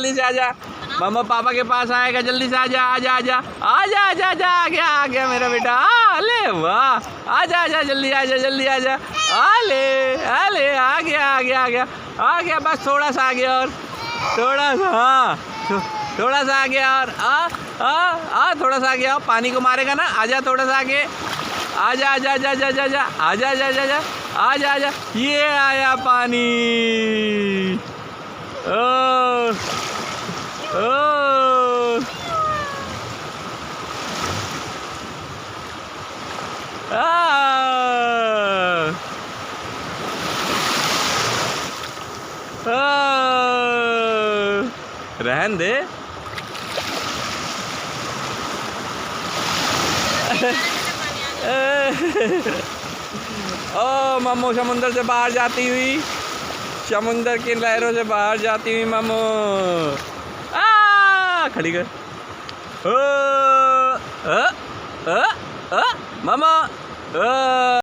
जल्दी से आजा। मम्मा पापा के पास आएगा, जल्दी से आजा आजा आजा आजा आजा आजा। आ गया मेरा बेटा। अले वाह, आजा आजा जल्दी आजा जल्दी आजा। अले अले आ गया आ गया आ गया आ गया। बस थोड़ा सा आ गया और थोड़ा सा, हाँ थोड़ा सा आ गया और थोड़ा सा आ गया। पानी को मारेगा ना, आजा थोड़ा सा आगे आजा आजा आजा आजा आजा आजा आजा आजा आजा आजा आजा। ये आया पानी। ओ ओ रहन दे। ओ मम्मू समुंदर से बाहर जाती हुई, समुंदर की लहरों से बाहर जाती हुई मम्मू। खड़ी कर। ओ मम्मा।